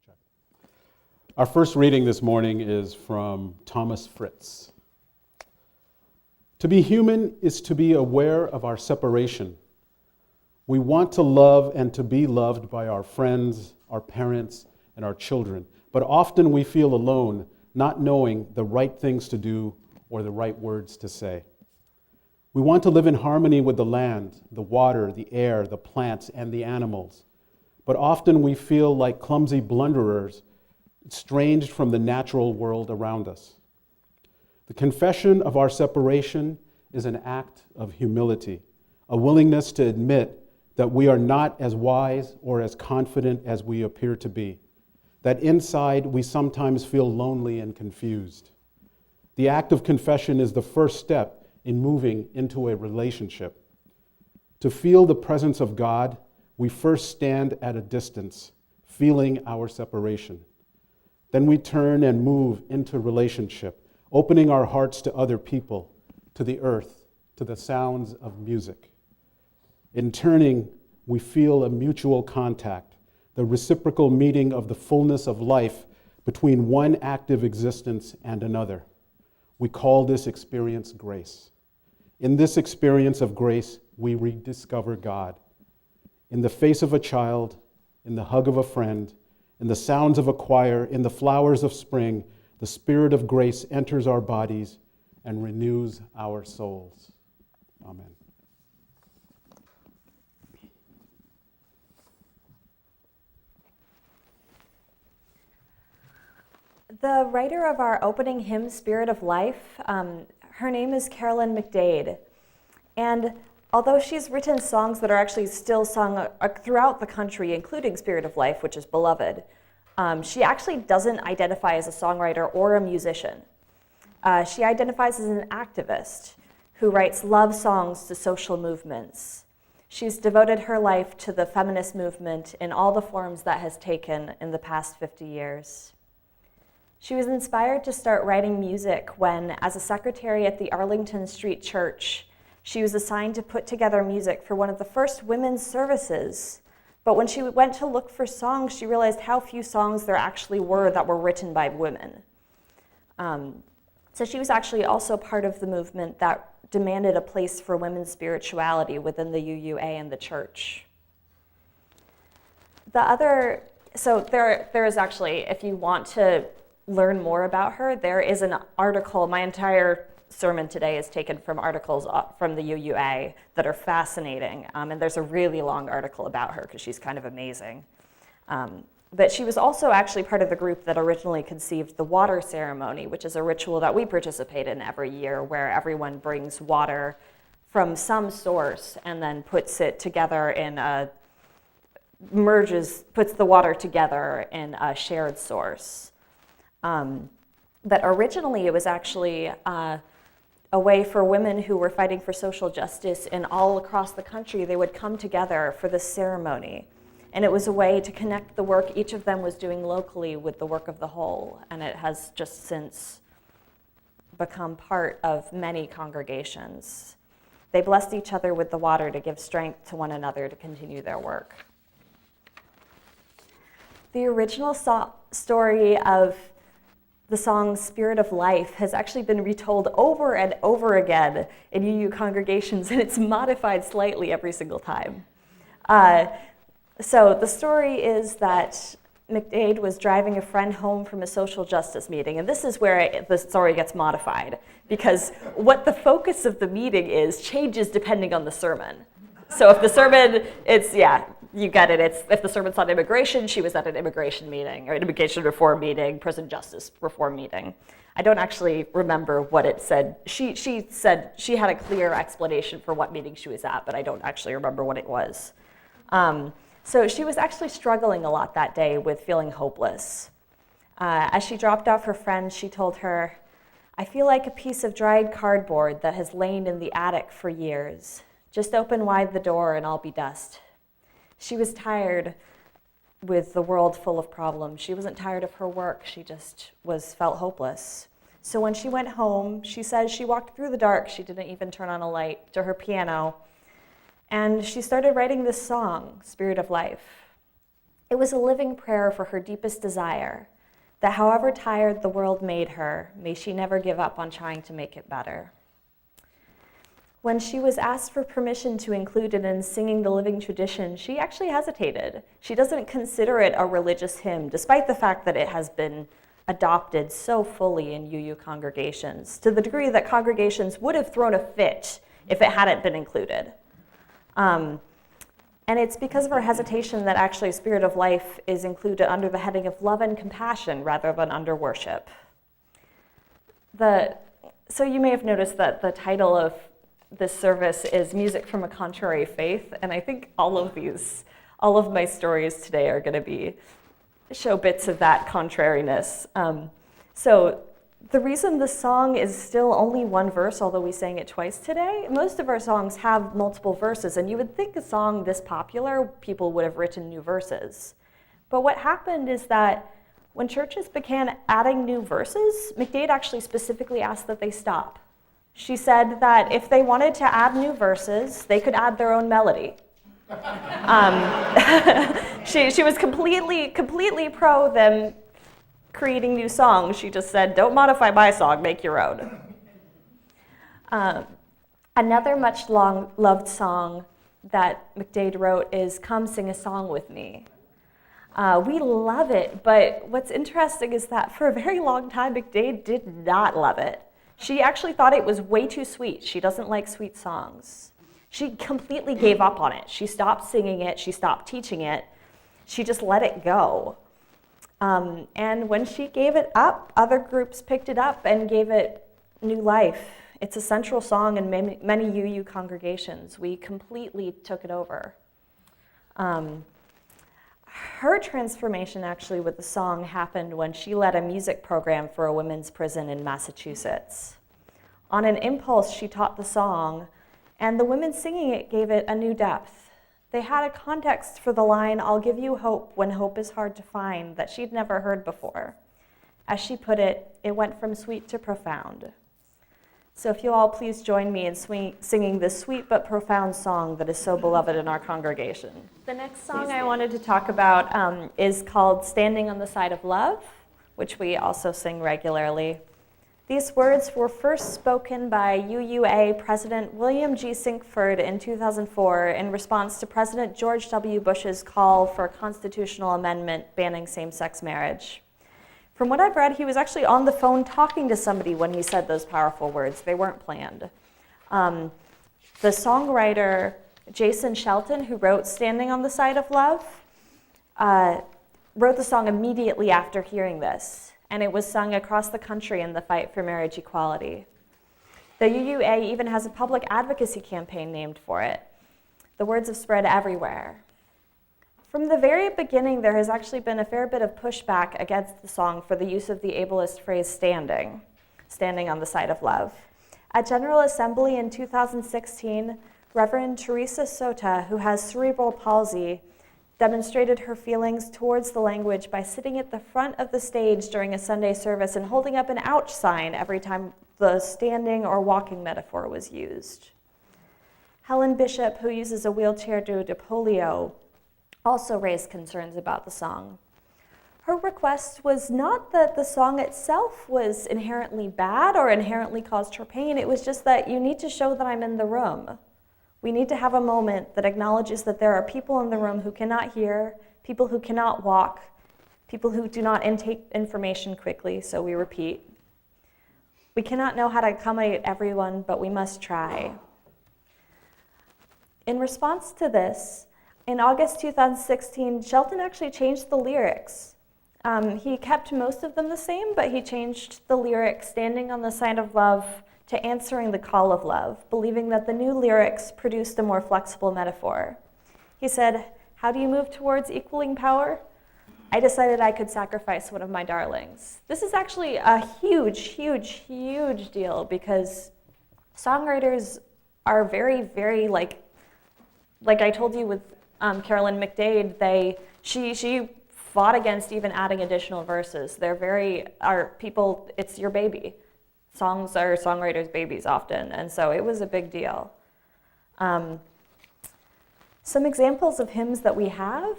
check. Our first reading this morning is from Thomas Fritz. To be human is to be aware of our separation. We want to love and to be loved by our friends, our parents, and our children, but often we feel alone, not knowing the right things to do or the right words to say. We want to live in harmony with the land, the water, the air, the plants, and the animals. But often we feel like clumsy blunderers, estranged from the natural world around us. The confession of our separation is an act of humility, a willingness to admit that we are not as wise or as confident as we appear to be, that inside we sometimes feel lonely and confused. The act of confession is the first step in moving into a relationship. To feel the presence of God, we first stand at a distance, feeling our separation. Then we turn and move into relationship, opening our hearts to other people, to the earth, to the sounds of music. In turning, we feel a mutual contact, the reciprocal meeting of the fullness of life between one active existence and another. We call this experience grace. In this experience of grace, we rediscover God. In the face of a child, in the hug of a friend, in the sounds of a choir, in the flowers of spring, the Spirit of grace enters our bodies and renews our souls. Amen. The writer of our opening hymn, Spirit of Life, her name is Carolyn McDade. And although she's written songs that are actually still sung throughout the country, including Spirit of Life, which is beloved, she actually doesn't identify as a songwriter or a musician. She identifies as an activist who writes love songs to social movements. She's devoted her life to the feminist movement in all the forms that has taken in the past 50 years. She was inspired to start writing music when, as a secretary at the Arlington Street Church, she was assigned to put together music for one of the first women's services. But when she went to look for songs, she realized how few songs there actually were that were written by women. So she was actually also part of the movement that demanded a place for women's spirituality within the UUA and the church. So there is actually, if you want to learn more about her, there is an article. My entire sermon today is taken from articles from the UUA that are fascinating, and there's a really long article about her because she's kind of amazing. But she was also actually part of the group that originally conceived the water ceremony, which is a ritual that we participate in every year where everyone brings water from some source and then puts it together puts the water together in a shared source. But originally it was actually a way for women who were fighting for social justice in all across the country. They would come together for this ceremony. And it was a way to connect the work each of them was doing locally with the work of the whole. And it has just since become part of many congregations. They blessed each other with the water to give strength to one another to continue their work. The original story of the song Spirit of Life has actually been retold over and over again in UU congregations, and it's modified slightly every single time. So the story is that McDade was driving a friend home from a social justice meeting, and this is where the story gets modified, because what the focus of the meeting is changes depending on the sermon. So if the sermon, you get it. If the sermon's on immigration, she was at an immigration meeting, or an immigration reform meeting, prison justice reform meeting. I don't actually remember what it said. She said she had a clear explanation for what meeting she was at, but I don't actually remember what it was. So she was actually struggling a lot that day with feeling hopeless. As she dropped off her friend, she told her, "I feel like a piece of dried cardboard that has lain in the attic for years. Just open wide the door and I'll be dust." She was tired with the world full of problems. She wasn't tired of her work, she just felt hopeless. So when she went home, she says she walked through the dark, she didn't even turn on a light, to her piano, and she started writing this song, Spirit of Life. It was a living prayer for her deepest desire, that however tired the world made her, may she never give up on trying to make it better. When she was asked for permission to include it in Singing the Living Tradition, she actually hesitated. She doesn't consider it a religious hymn, despite the fact that it has been adopted so fully in UU congregations, to the degree that congregations would have thrown a fit if it hadn't been included. And it's because of her hesitation that actually Spirit of Life is included under the heading of love and compassion rather than under worship. So you may have noticed that the title of this service is Music from a Contrary Faith, and I think all of my stories today are going to show bits of that contrariness. So the reason the song is still only one verse, although we sang it twice today, most of our songs have multiple verses, and you would think a song this popular, people would have written new verses. But what happened is that when churches began adding new verses, McDade actually specifically asked that they stop. She said that if they wanted to add new verses, they could add their own melody. She was completely pro them creating new songs. She just said, don't modify my song, make your own. Another much loved song that McDade wrote is Come Sing a Song With Me. We love it, but what's interesting is that for a very long time, McDade did not love it. She actually thought it was way too sweet. She doesn't like sweet songs. She completely gave up on it. She stopped singing it. She stopped teaching it. She just let it go. And when she gave it up, other groups picked it up and gave it new life. It's a central song in many UU congregations. We completely took it over. Her transformation actually with the song happened when she led a music program for a women's prison in Massachusetts. On an impulse, she taught the song, and the women singing it gave it a new depth. They had a context for the line, I'll give you hope when hope is hard to find, that she'd never heard before. As she put it, it went from sweet to profound. So if you all please join me in singing this sweet but profound song that is so beloved in our congregation. The next song I wanted to talk about is called Standing on the Side of Love, which we also sing regularly. These words were first spoken by UUA President William G. Sinkford in 2004 in response to President George W. Bush's call for a constitutional amendment banning same-sex marriage. From what I've read, he was actually on the phone talking to somebody when he said those powerful words. They weren't planned. The songwriter Jason Shelton, who wrote Standing on the Side of Love, wrote the song immediately after hearing this, and it was sung across the country in the fight for marriage equality. The UUA even has a public advocacy campaign named for it. The words have spread everywhere. From the very beginning, there has actually been a fair bit of pushback against the song for the use of the ableist phrase standing on the side of love. At General Assembly in 2016, Reverend Teresa Sota, who has cerebral palsy, demonstrated her feelings towards the language by sitting at the front of the stage during a Sunday service and holding up an ouch sign every time the standing or walking metaphor was used. Helen Bishop, who uses a wheelchair due to polio, also raised concerns about the song. Her request was not that the song itself was inherently bad or inherently caused her pain, it was just that you need to show that I'm in the room. We need to have a moment that acknowledges that there are people in the room who cannot hear, people who cannot walk, people who do not intake information quickly, so we repeat. We cannot know how to accommodate everyone, but we must try. In response to this, in August 2016, Shelton actually changed the lyrics. He kept most of them the same, but he changed the lyric, Standing on the Side of Love, to Answering the Call of Love, believing that the new lyrics produced a more flexible metaphor. He said, how do you move towards equaling power? I decided I could sacrifice one of my darlings. This is actually a huge deal because songwriters are very, very, like I told you with Carolyn McDade, she fought against even adding additional verses. It's your baby. Songs are songwriters' babies often, and so it was a big deal. Some examples of hymns that we have,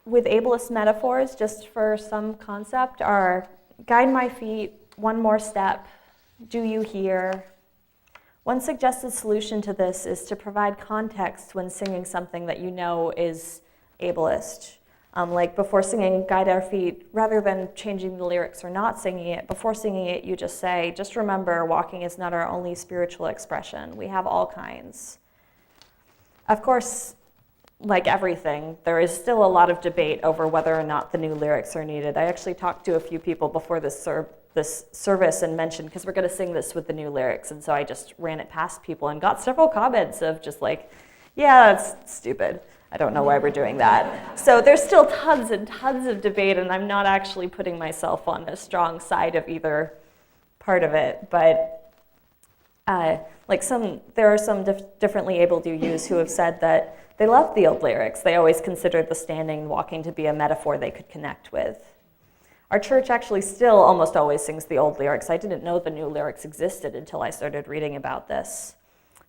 with ableist metaphors, just for some concept, are guide my feet, one more step, do you hear? One suggested solution to this is to provide context when singing something that you know is ableist. Like before singing Guide Our Feet, rather than changing the lyrics or not singing it, before singing it, you just say, just remember, walking is not our only spiritual expression. We have all kinds. Of course, like everything, there is still a lot of debate over whether or not the new lyrics are needed. I actually talked to a few people before this service and mentioned, because we're going to sing this with the new lyrics, and so I just ran it past people and got several comments of just like, yeah, that's stupid. I don't know why we're doing that. So there's still tons and tons of debate, and I'm not actually putting myself on a strong side of either part of it. But there are some differently abled UUs who have said that they love the old lyrics. They always considered the standing and walking to be a metaphor they could connect with. Our church actually still almost always sings the old lyrics. I didn't know the new lyrics existed until I started reading about this.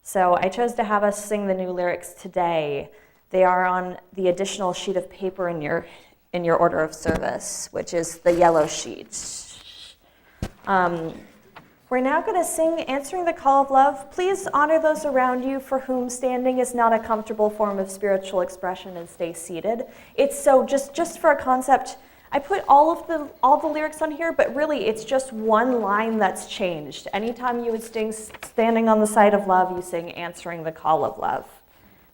So I chose to have us sing the new lyrics today. They are on the additional sheet of paper in your order of service, which is the yellow sheet. We're now going to sing Answering the Call of Love. Please honor those around you for whom standing is not a comfortable form of spiritual expression, and stay seated. It's so just for a concept, I put all the lyrics on here, but really it's just one line that's changed. Anytime you would sing Standing on the Side of Love, you sing Answering the Call of Love.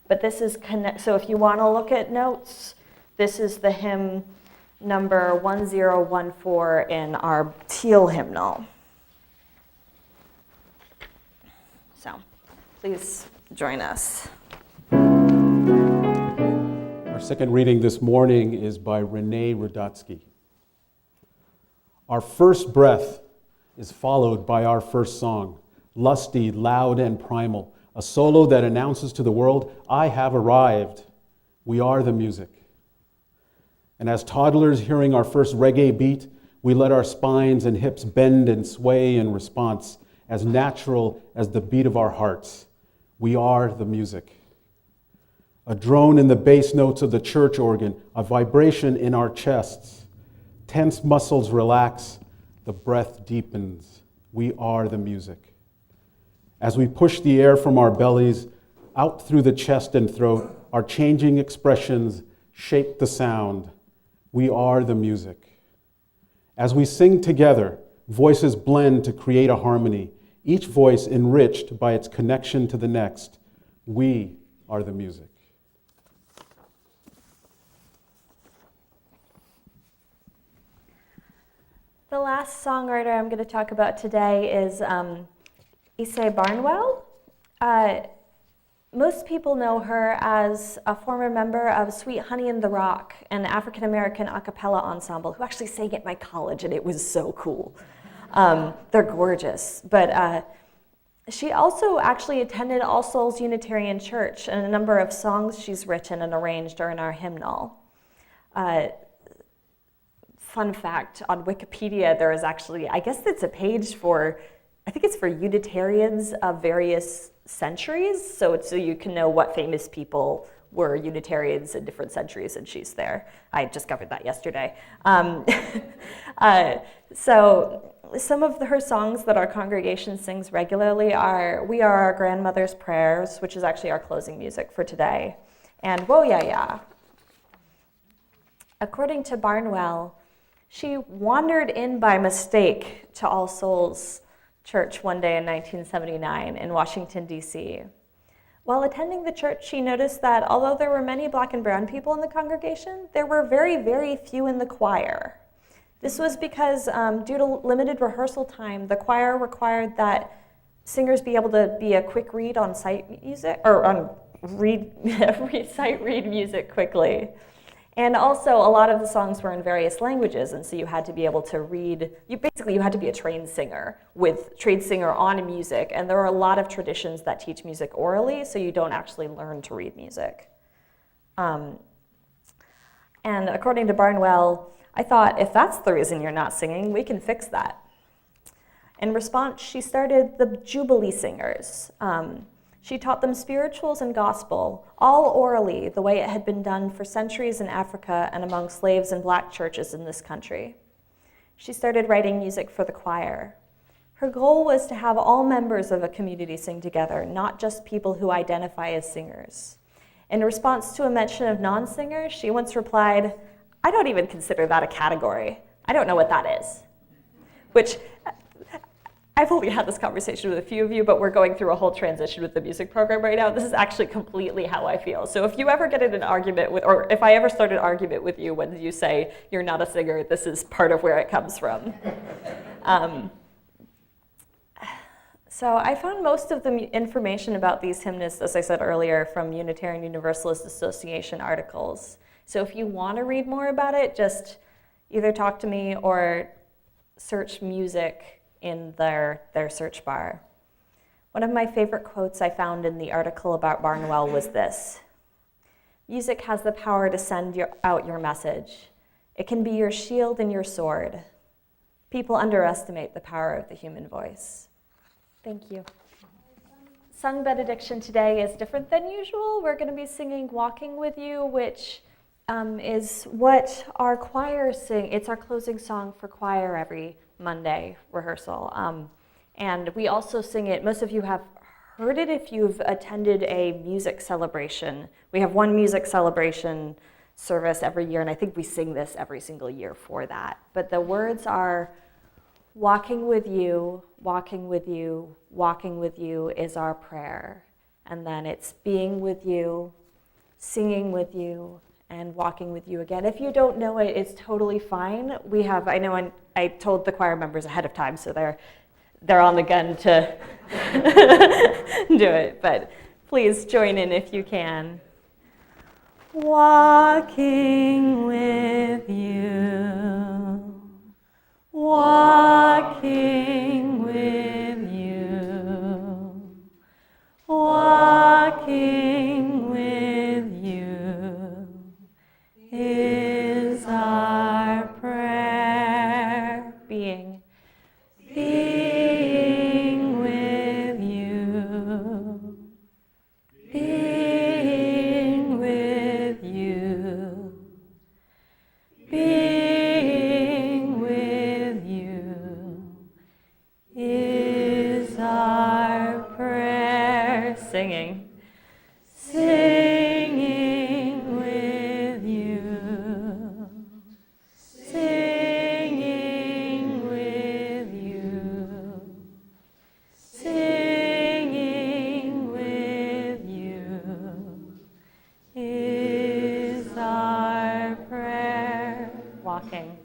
But this is, so if you want to look at notes, this is the hymn number 1014 in our teal hymnal. So please join us. Our second reading this morning is by Renee Rudatsky. Our first breath is followed by our first song, lusty, loud, and primal, a solo that announces to the world, I have arrived. We are the music. And as toddlers hearing our first reggae beat, we let our spines and hips bend and sway in response, as natural as the beat of our hearts. We are the music. A drone in the bass notes of the church organ, a vibration in our chests. Tense muscles relax, the breath deepens. We are the music. As we push the air from our bellies out through the chest and throat, our changing expressions shape the sound. We are the music. As we sing together, voices blend to create a harmony, each voice enriched by its connection to the next. We are the music. The last songwriter I'm going to talk about today is Issei Barnwell. Most people know her as a former member of Sweet Honey in the Rock, an African-American a cappella ensemble who actually sang at my college, and it was so cool. They're gorgeous. But she also actually attended All Souls Unitarian Church, and a number of songs she's written and arranged are in our hymnal. Fun fact, on Wikipedia, there is actually, I guess it's a page for, I think it's for Unitarians of various centuries, so you can know what famous people were Unitarians in different centuries, and she's there. I discovered that yesterday. So some of her songs that our congregation sings regularly are We Are Our Grandmother's Prayers, which is actually our closing music for today, and Whoa Ya Ya. According to Barnwell, she wandered in by mistake to All Souls Church one day in 1979 in Washington, D.C. While attending the church, she noticed that although there were many black and brown people in the congregation, there were very, very few in the choir. This was because due to limited rehearsal time, the choir required that singers be able to be a quick read on sight music, or on sight read music quickly. And also, a lot of the songs were in various languages, and so you had to be able to read, you had to be a trained singer on music, and there are a lot of traditions that teach music orally, so you don't actually learn to read music. And according to Barnwell, I thought, if that's the reason you're not singing, we can fix that. In response, she started the Jubilee Singers. She taught them spirituals and gospel, all orally, the way it had been done for centuries in Africa and among slaves and black churches in this country. She started writing music for the choir. Her goal was to have all members of a community sing together, not just people who identify as singers. In response to a mention of non-singers, she once replied, "I don't even consider that a category. I don't know what that is." Which, I've only had this conversation with a few of you, but we're going through a whole transition with the music program right now. This is actually completely how I feel. So if you ever get in an argument with, or if I ever start an argument with you when you say you're not a singer, this is part of where it comes from. So I found most of the information about these hymnists, as I said earlier, from Unitarian Universalist Association articles. So if you want to read more about it, just either talk to me or search music in their search bar. One of my favorite quotes I found in the article about Barnwell was this: "Music has the power to send out your message. It can be your shield and your sword. People underestimate the power of the human voice." Thank you. Sung benediction today is different than usual. We're going to be singing Walking With You, which is what our choir sing. It's our closing song for choir every Monday rehearsal. And we also sing it, most of you have heard it if you've attended a music celebration. We have one music celebration service every year, and I think we sing this every single year for that. But the words are, "Walking with you, walking with you, walking with you is our prayer." And then it's being with you, singing with you, and walking with you again. If you don't know it, it's totally fine. I know I told the choir members ahead of time, so they're on the gun to do it. But please join in if you can. Walking with you. Walking with you, walking with you is our prayer. Being with you, being with you, being with you is our prayer. Singing with you, singing with you, singing with you is our prayer. Walking.